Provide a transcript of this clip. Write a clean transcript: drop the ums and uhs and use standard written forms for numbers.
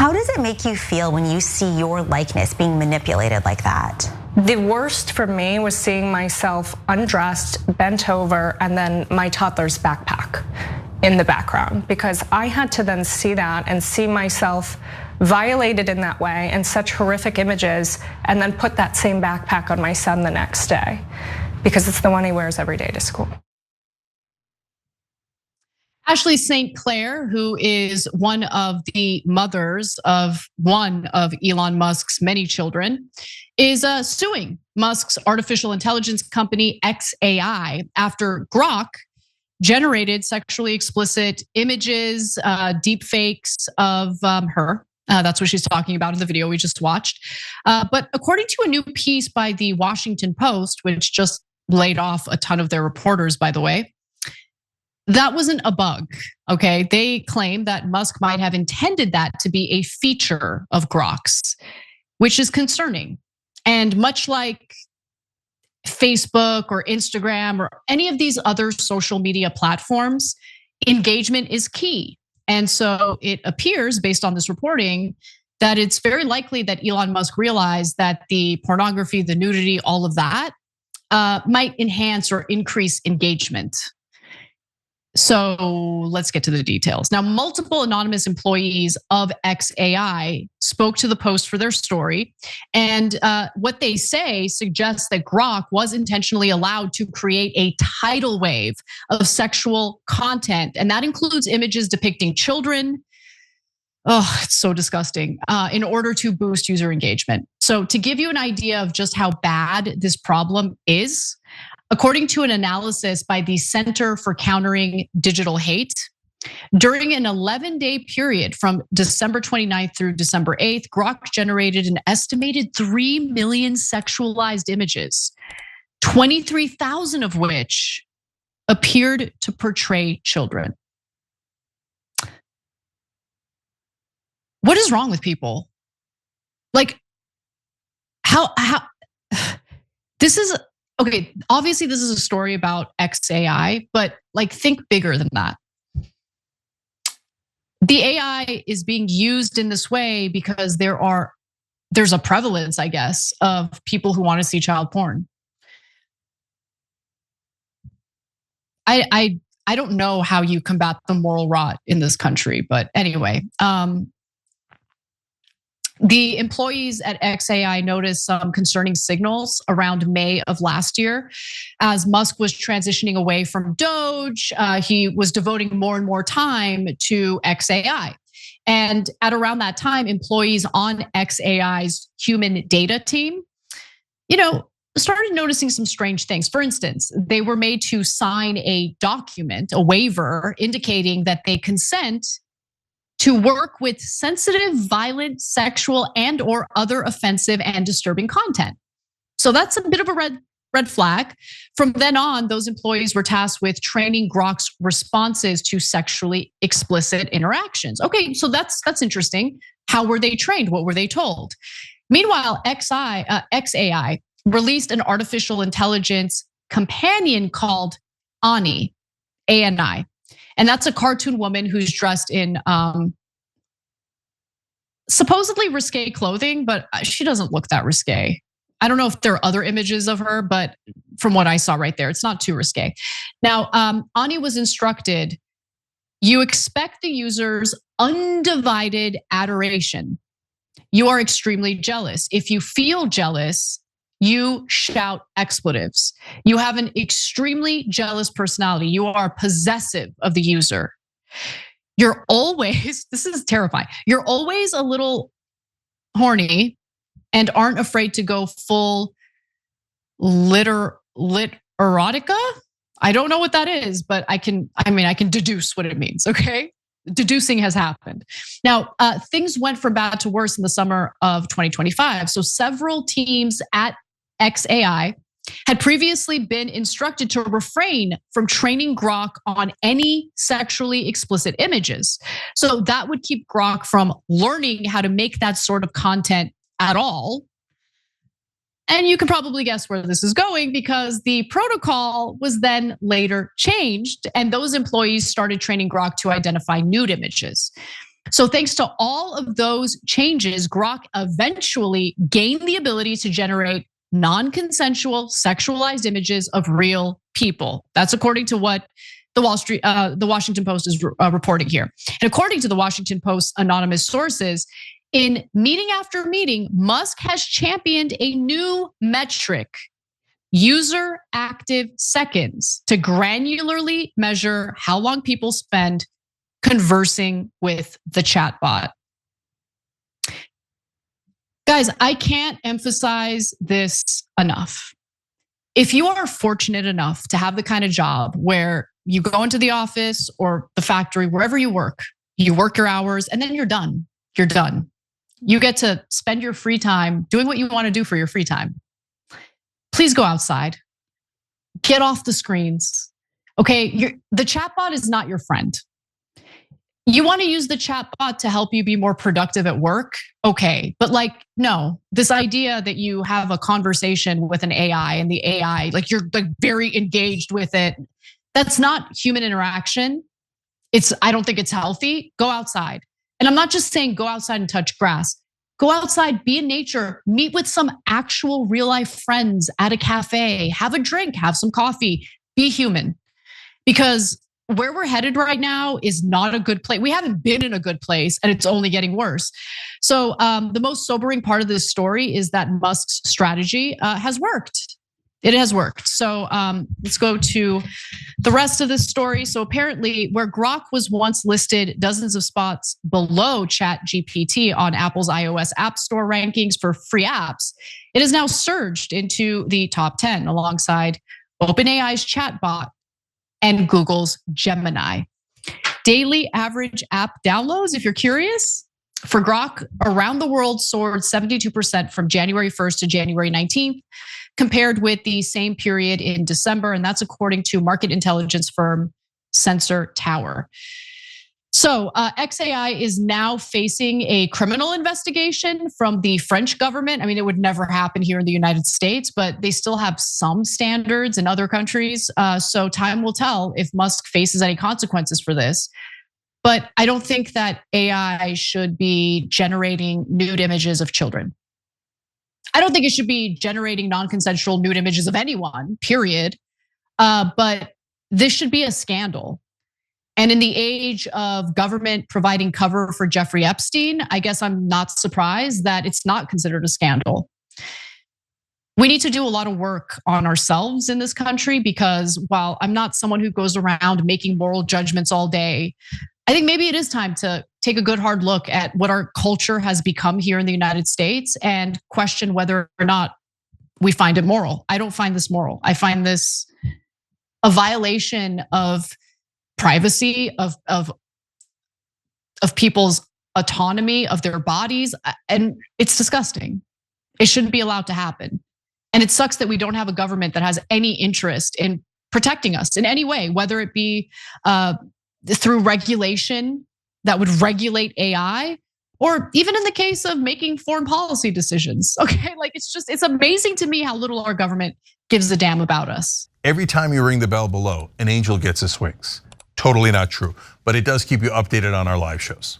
How does it make you feel when you see your likeness being manipulated like that? The worst for me was seeing myself undressed, bent over, and then my toddler's backpack in the background, because I had to then see that and see myself violated in that way and such horrific images, and then put that same backpack on my son the next day because it's the one he wears every day to school. Ashley St. Clair, who is one of the mothers of one of Elon Musk's many children, is suing Musk's artificial intelligence company xAI after Grok generated sexually explicit images, deep fakes of her. That's what she's talking about in the video we just watched. But according to a new piece by the Washington Post, which just laid off a ton of their reporters, by the way, that wasn't a bug, okay? They claim that Musk might have intended that to be a feature of Grok's, which is concerning. And much like Facebook or Instagram or any of these other social media platforms, engagement is key. And so it appears, based on this reporting, that it's very likely that Elon Musk realized that the pornography, the nudity, all of that might enhance or increase engagement. So let's get to the details. Now, multiple anonymous employees of xAI spoke to the Post for their story. And what they say suggests that Grok was intentionally allowed to create a tidal wave of sexual content. And that includes images depicting children. Oh, it's so disgusting. In order to boost user engagement. So to give you an idea of just how bad this problem is, according to an analysis by the Center for Countering Digital Hate, during an 11-day period from December 29th through December 8th, Grok generated an estimated 3 million sexualized images, 23,000 of which appeared to portray children. What is wrong with people? Like, how this is, okay, obviously this is a story about xAI, but like think bigger than that. The AI is being used in this way because there's a prevalence, I guess, of people who want to see child porn. I don't know how you combat the moral rot in this country, but anyway, the employees at xAI noticed some concerning signals around May of last year. As Musk was transitioning away from Doge, he was devoting more and more time to xAI. And at around that time, employees on xAI's human data team, started noticing some strange things. For instance, they were made to sign a document, a waiver, indicating that they consent to work with sensitive, violent, sexual, and or other offensive and disturbing content. So that's a bit of a red flag. From then on, those employees were tasked with training Grok's responses to sexually explicit interactions. Okay, so that's interesting. How were they trained? What were they told? Meanwhile, xAI released an artificial intelligence companion called Ani, ANI. And that's a cartoon woman who's dressed in supposedly risque clothing, but she doesn't look that risque. I don't know if there are other images of her, but from what I saw right there, it's not too risque. Now, Ani was instructed, you expect the user's undivided adoration. You are extremely jealous. If you feel jealous, you shout expletives. You have an extremely jealous personality. You are possessive of the user. You're always, this is terrifying. You're always a little horny and aren't afraid to go full lit erotica. I don't know what that is, but I can deduce what it means, okay? Deducing has happened. Now, things went from bad to worse in the summer of 2025. So several teams at xAI had previously been instructed to refrain from training Grok on any sexually explicit images. So that would keep Grok from learning how to make that sort of content at all. And you can probably guess where this is going because the protocol was then later changed and those employees started training Grok to identify nude images. So thanks to all of those changes, Grok eventually gained the ability to generate non-consensual sexualized images of real people. That's according to what the Washington Post is reporting here. And according to the Washington Post's anonymous sources, in meeting after meeting, Musk has championed a new metric, user active seconds, to granularly measure how long people spend conversing with the chatbot. Guys, I can't emphasize this enough. If you are fortunate enough to have the kind of job where you go into the office or the factory, wherever you work your hours, and then you're done. You're done. You get to spend your free time doing what you want to do for your free time. Please go outside. Get off the screens. Okay, the chatbot is not your friend. You want to use the chatbot to help you be more productive at work? Okay, but no, this idea that you have a conversation with an AI and the AI, you're very engaged with it, that's not human interaction. I don't think it's healthy. Go outside. And I'm not just saying go outside and touch grass. Go outside, be in nature, meet with some actual real life friends at a cafe, have a drink, have some coffee, be human. Because where we're headed right now is not a good place. We haven't been in a good place and it's only getting worse. So the most sobering part of this story is that Musk's strategy has worked. It has worked. So let's go to the rest of this story. So apparently where Grok was once listed dozens of spots below ChatGPT on Apple's iOS App Store rankings for free apps, it has now surged into the top 10 alongside OpenAI's chatbot and Google's Gemini. Daily average app downloads, if you're curious, for Grok around the world soared 72% from January 1st to January 19th, compared with the same period in December. And that's according to market intelligence firm Sensor Tower. So XAI is now facing a criminal investigation from the French government. I mean, it would never happen here in the United States, but they still have some standards in other countries. So time will tell if Musk faces any consequences for this. But I don't think that AI should be generating nude images of children. I don't think it should be generating non-consensual nude images of anyone, period. But this should be a scandal. And in the age of government providing cover for Jeffrey Epstein, I guess I'm not surprised that it's not considered a scandal. We need to do a lot of work on ourselves in this country because while I'm not someone who goes around making moral judgments all day, I think maybe it is time to take a good hard look at what our culture has become here in the United States and question whether or not we find it moral. I don't find this moral. I find this a violation of privacy, of people's autonomy, of their bodies, and it's disgusting. It shouldn't be allowed to happen. And it sucks that we don't have a government that has any interest in protecting us in any way, whether it be through regulation that would regulate AI, or even in the case of making foreign policy decisions. Okay, it's amazing to me how little our government gives a damn about us. Every time you ring the bell below, an angel gets his wings. Totally not true, but it does keep you updated on our live shows.